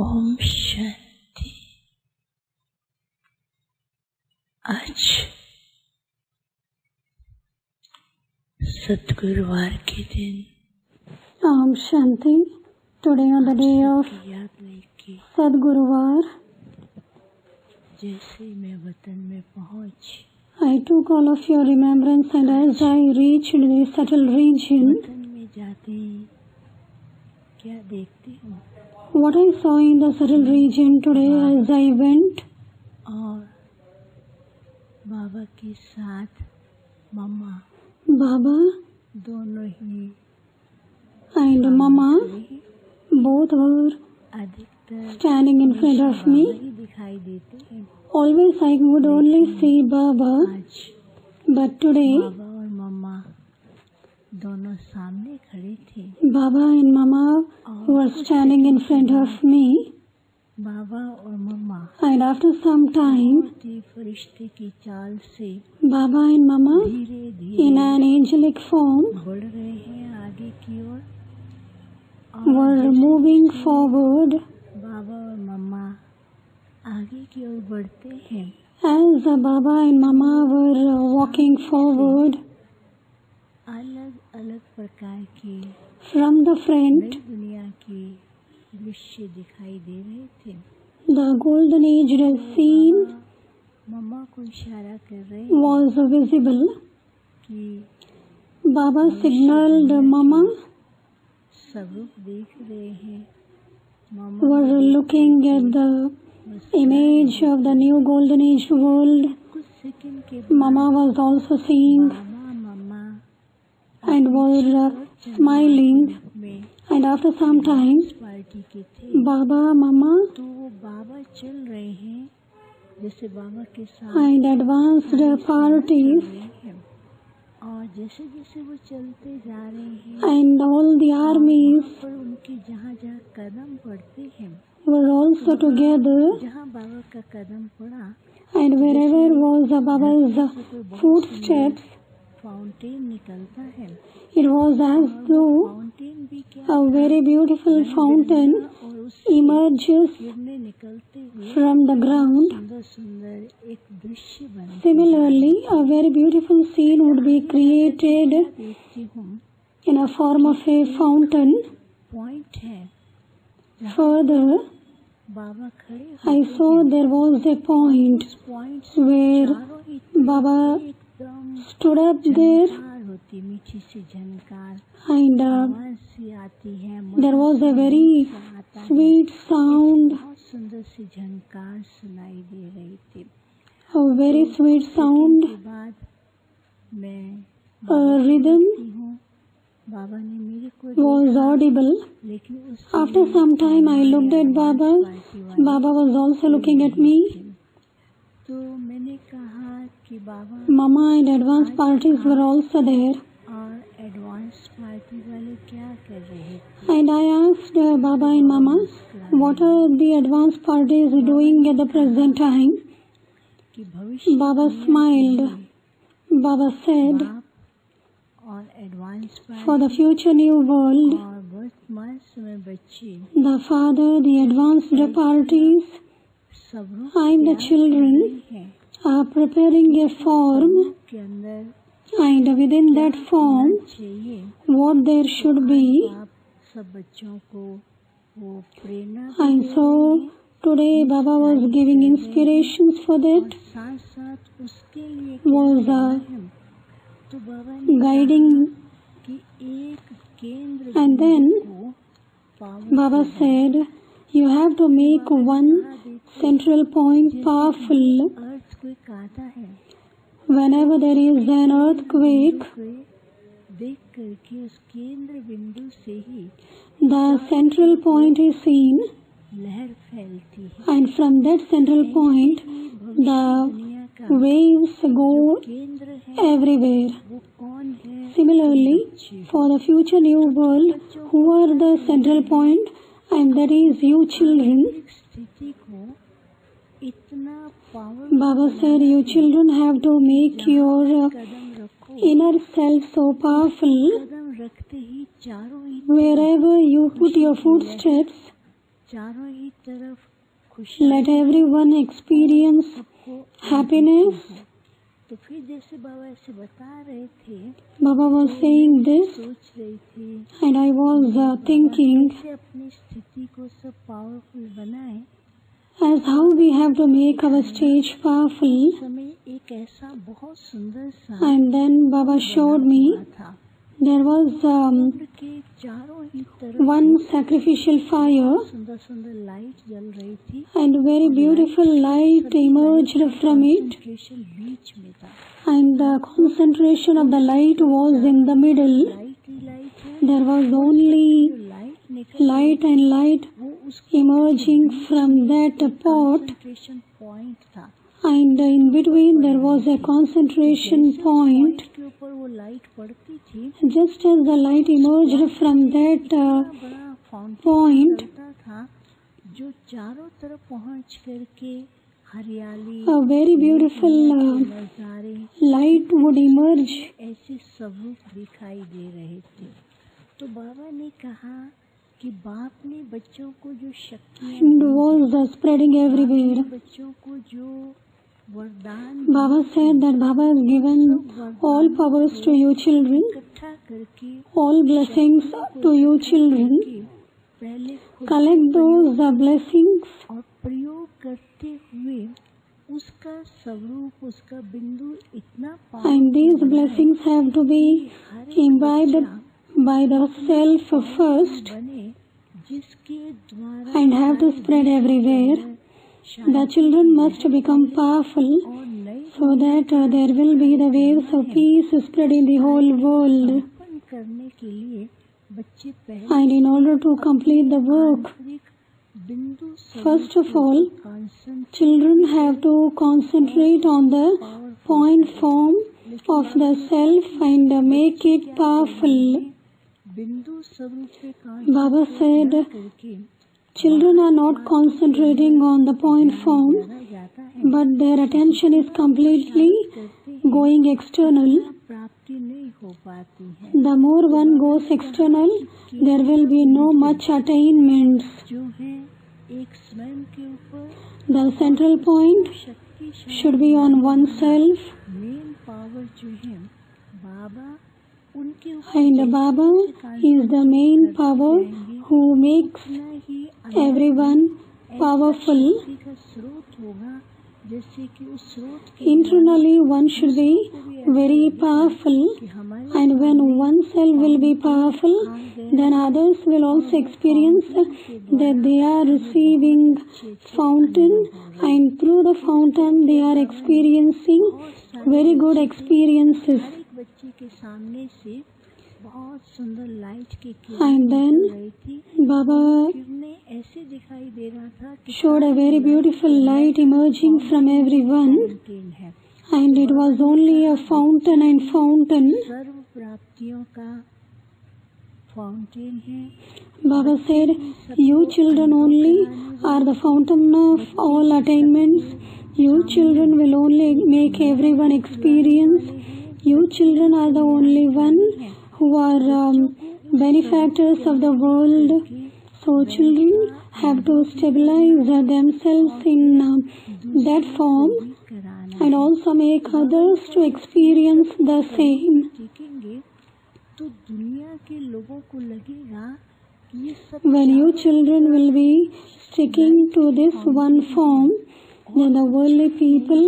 ओम शांति। आज सद्गुरुवार के दिन Om Shanti. Today on the day of याद नहीं की। Sadguruvar, जैसे मैं वतन में पहुंच I took all of your remembrance, and as I reached the settled region, वतन में जाते ही क्या देखती हूँ, what I saw in the settled region today as I went, और बाबा के साथ मम्मा Baba दोनों ही and Mama खड़े, both were अधिकतर standing in front of Baba me. ही दिखाई देते हैं। Always I would only see Baba, आज but today बाबा और मम्मा दोनों सामने खड़े थे। Baba and Mama were standing in front of me, बाबा और मम्मा and after some time बहुत ही फरिश्ते की चाल से Baba and Mama धीरे धीरे in an angelic form बढ़ रहे हैं आगे की ओर, were moving forward. बाबा और मम्मा आगे की ओर बढ़ते हैं। As Baba and Mama were walking forward, अलग अलग प्रकार के from the front, नई दुनिया के दृश्य दिखाई दे रहे थे। the golden aged scene मम्मा को इशारा कर रहे was visible. कि Baba signaled Mama सब रूप देख रहे हैं। मम्मा were looking at the image of the new golden age world. कुछ सेकंड के Mama was also seeing मामा मम्मा and were smiling. में And after some time, party के थे, Baba, Mama तो वो बाबा चल रहे हैं जैसे बाबा के साथ and advanced parties हैं। और जैसे जैसे वो चलते जा रहे हैं and all the armies पर उनके जहाँ जहाँ कदम पड़ते हैं, were also together, जहाँ बाबा का कदम पड़ा and wherever was Baba's footsteps, fountain निकलता है। it was as though fountain भी क्या a very beautiful fountain और उस emerges गिरने निकलते हुए from the ground. सुंदर सुंदर एक दृश्य बन Similarly, a very beautiful scene would be created देखती हूँ। in a form of a fountain. Point है Further, बाबा खड़े I saw there was a point point where चारों ही Baba एकदम stood up there झनकार होती, मीठी सी झनकार and आवाज सी आती है। there was a very आता है, sweet sound, बहुत सुंदर सी झनकार सुनाई दे रही थी। a very sweet sound, के बाद मैं a rhythm देखती हूँ, बाबा ने मेरे को was audible. लेकिन उस After some time I looked at Baba. Baba was also looking at me. तो मैंने कहा कि बाबा Mama and advanced parties were also there. और एडवांस पार्टी वाले क्या कर रहे थे। And I asked Baba and Mama, what are the advanced parties doing at the present time? कि भविष्य Baba smiled. Baba said, आप और advance party for the future new world, और वर्तमान समय बच्चे the father, the advanced parties, सब लोग and the children हैं are preparing a form, के अंदर and within that form, चाहिए। what there should be. आप सब बच्चों को वो प्रेरणा And so today Baba was giving inspirations for that, साथ साथ उसके लिए was तो बाबा ने guiding, कि एक केंद्र and then को power Baba said, you have to make one central point powerful. अर्थ कोई आता है Whenever there is an earthquake, देख करके उस केंद्र बिंदु से ही the central point is seen, लहर फैलती है। and from that central point, the दुनिया का waves go केंद्र है everywhere. वो कौन है। Similarly, for the future new world, who are the central point? And that is you children. एक स्थिति को इतना power Baba said, you children have to make your कदम रखो, inner self so powerful. कदम रखते ही चारों ही Wherever you put your footsteps, चारों ही तरफ खुशी let everyone experience सबको happiness. तो फिर जैसे बाबा ऐसे बता रहे थे, Baba was saying this सोच रही थी and I was thinking कैसे अपनी स्थिति को सब पावरफुल बनाए। as how we have to make our stage powerful. समय एक ऐसा बहुत सुंदर सा And then Baba showed me था, there was उम्र के चारों ही तरफ one sacrificial fire सुंदर सुंदर लाइट जल रही थी, and very beautiful light emerged from it, concentration बीच में था। and the concentration of the light was in the middle. Light he light है, There was only लाइट निकल light and light वो उस emerging from that pot, concentration point था। and in between there was a concentration point. के ऊपर वो light पड़ती थी, Just as the light emerged from that बड़ा फाउंटेन point, चलता था जो चारों तरफ पहुंच करके हरियाली a very beautiful नजारे light would emerge. ऐसे स्वरूप दिखाई दे रहे थे। तो बाबा ने कहा कि बाप ने बच्चों को जो शक्तियाँ And was spreading everywhere. बच्चों को जो वरदान Baba said that Baba has given all powers to you children, इकट्ठा करके all blessings to you children. पहले खुद Collect those blessings और प्रयोग करते हुए उसका स्वरूप उसका बिंदु इतना and these blessings have to be imbibed by the self first बने जिसके द्वारा and have to spread everywhere. The children must become powerful और नए so that there will be the waves of peace spread in the whole world. संपन्न करने के लिए बच्चे पहले And in order to complete the work, आंतरिक बिंदु first of all, concentrate children have to concentrate on the point form of the self and make it powerful. बिंदु स्वरूप पे Baba said, करके children are not concentrating on the point form, जाता है but their attention is completely करते going external. प्राप्ति नहीं हो पाती है। The more one goes external, there will be no much attainments. जो है एक स्वयं के ऊपर The central point शक्ति should be on oneself, main power जो है बाबा उनके ऊपर and Baba is the main power who makes इतना ही everyone powerful. शक्ति का स्रोत होगा जैसे कि उस स्रोत के Internally one should be very powerful, कि हमारे and when oneself will be powerful, then others will also experience that they are receiving fountain, and through the fountain they are experiencing very good experiences. हर एक बच्चे के सामने से बहुत सुंदर light की And then रही थी, Baba किरणें ऐसे दिखाई दे रहा था कि showed a very beautiful light emerging from everyone, fountain है, and it was only a fountain and fountain. सर्व प्राप्तियों का फाउंटेन है। Baba said, you children only are the fountain of all attainments. You children will only make everyone experience. You children are the only one who are benefactors of the world. So children have to stabilize themselves in that form कराना and also make others to experience the same. सीखेंगे तो दुनिया के लोगों को लगेगा कि ये सब When you children will be sticking to this one form, then the worldly people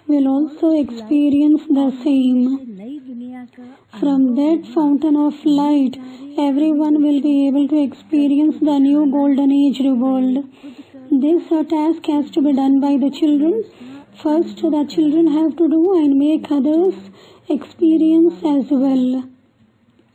will also experience the same. नई दुनिया का From that fountain of light, everyone will be able to experience the new golden age world. This task has to be done by the children. First, the children have to do and make others experience as well.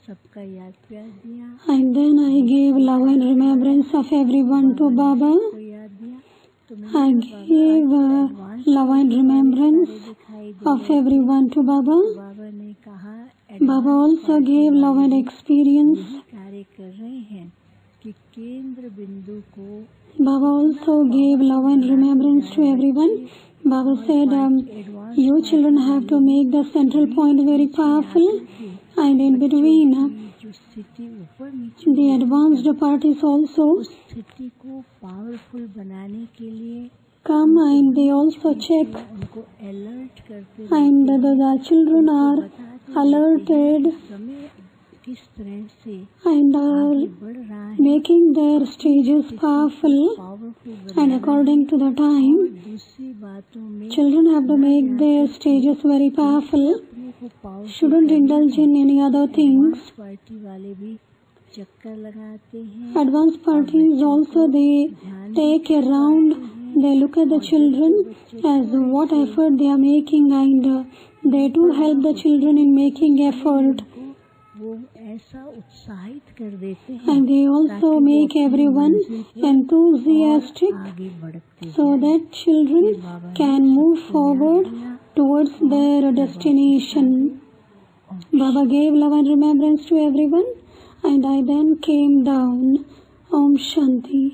सबका याद प्यार दिया, And then I gave love and remembrance of everyone to Baba. को याद दिया तो मैं I gave love and remembrance दिखाई दे। of everyone to Baba. बाबा ने कहा Baba also gave love and experience. कार्य कर रहे हैं कि केंद्र बिंदु को Baba also gave love and remembrance to everyone. Baba said, you children have to make the central point very powerful, and in between जो स्थिति ऊपर नीचे the advanced parties also स्थिति को को पावरफुल बनाने के लिए come and they also check, उनको अलर्ट करते and the children are alerted समय किस तरह से and are बढ़ रहा है, making their stages powerful, powerful and according to the time, दूसरी बातों में children have to make their stages very powerful, अपने को powerful shouldn't indulge in any other things. Party वाले भी चक्कर लगाते हैं, Advanced parties also, they take a round, they look at the children as what effort they are making, and they do help the children in making effort, वो ऐसा उत्साहित कर देते हैं and they also make everyone enthusiastic आगे बढ़ते so that children can move forward towards their destination. Baba gave love and remembrance to everyone, and I then came down. Om Shanti.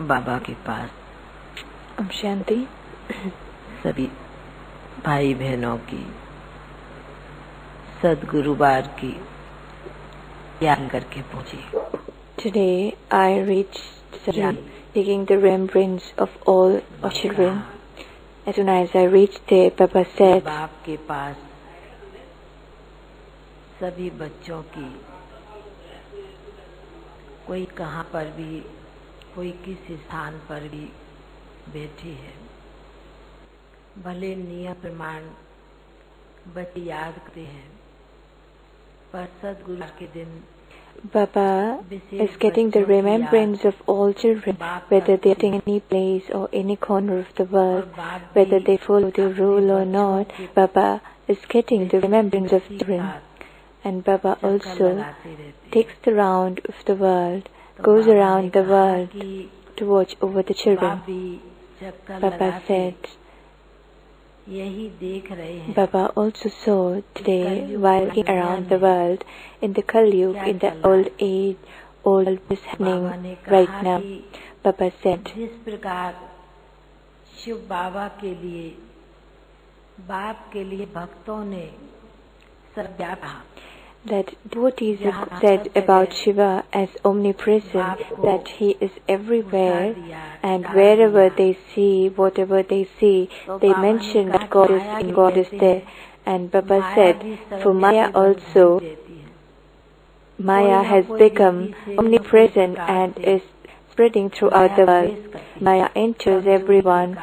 बाबा के पास ओम शांति सभी भाई बहनों की सदगुरुवार की याद करके पहुंची. Today I reached Sarai, taking the remembrance of all our children. As soon as I reached there, Baba said, बाप के पास सभी बच्चों की कोई कहाँ पर भी कोई किस स्थान पर भी बैठी है, भले नियम प्रमाण बच्चे याद करते हैं, पर सदगुरु के दिन Baba is getting the remembrance of all children, whether they are in any place or any corner of the world, whether they follow the rule or not. Baba is getting the remembrance of children. And Baba also takes the round of the world, goes around the world to watch over the children. Baba said, यही देख रहे हैं. Baba also saw today, while looking around the world, in the Kali Yuga, in the old age, all is happening right now. Baba said, जिस प्रकार शिव बाबा के लिए, बाप के लिए भक्तों ने सर्वव्यापी कहा, that devotees have said about Shiva as omnipresent, that he is everywhere, and wherever they see, whatever they see, they mention that God is there. And Baba said, for Maya also, Maya has become omnipresent and is spreading throughout the world. Maya enters everyone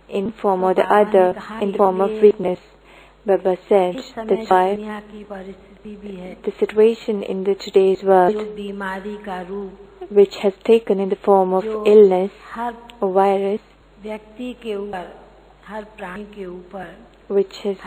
in form or the other, in the form of weakness. Baba said, that's why the situation in the today's world, which has taken in the form of illness or virus, which has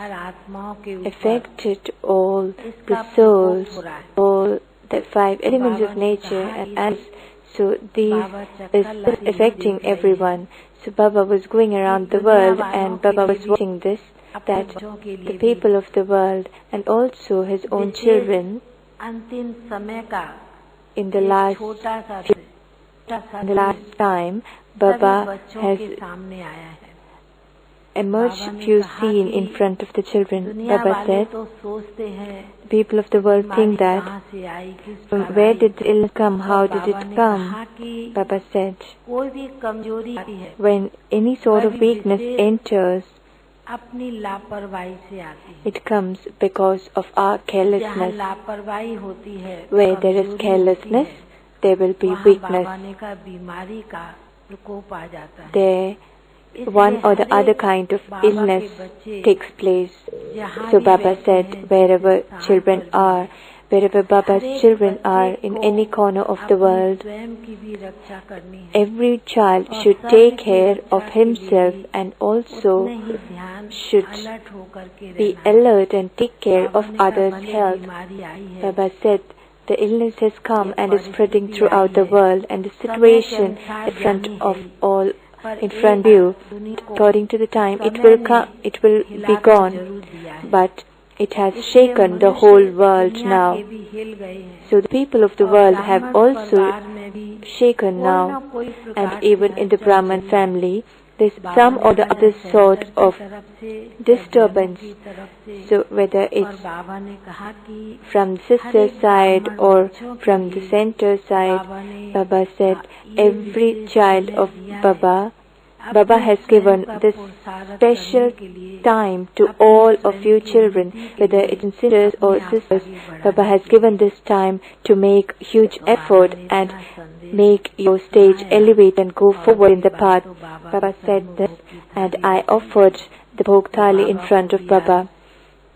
affected all the souls, all the five elements of nature and animals. So these is affecting everyone. So Baba was going around the world and Baba was watching this, that the people of the world and also his own children in the last time, Baba has emerged few seen in front of the children. Baba said, people of the world think that from where did the illness come, how did it come? Baba said, when any sort of weakness enters, it comes because of our carelessness. Where there is carelessness, there will be weakness. There, one or the other kind of illness takes place. So Baba said, wherever children are, wherever Baba's children are in any corner of the world, every child should take care of himself and also should be alert and take care of others' health. Baba said, the illness has come and is spreading throughout the world, and the situation in front of all, in front of you, according to the time, it will come, it will be gone, but it has shaken the whole world now. So the people of the world have also shaken now, and even in the Brahman family, there's some or the other sort of disturbance. So whether it's from sister's side or from the center side, Baba said every child of Baba has given this special time to all of you children, whether it's sisters or sisters. Baba has given this time to make huge effort and make your stage elevate and go forward in the path. Baba said this, and I offered the Bhog Thali in front of Baba.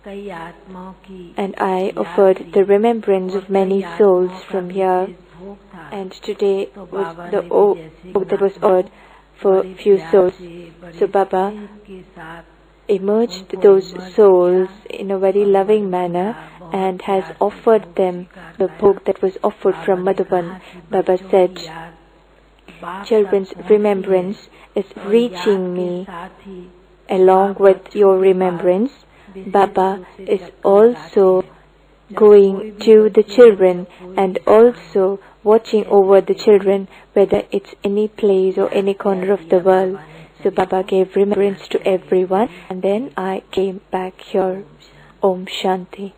And I offered the remembrance of many souls from here. And today was the Bhog that was offered for few souls. So Baba emerged those souls in a very loving manner and has offered them the Bhog that was offered from Madhuban. Baba said, children's remembrance is reaching me. Along with your remembrance, Baba is also going to the children and also watching over the children, whether it's any place or any corner of the world. So Baba gave remembrance to everyone, and then I came back here. Om Shanti.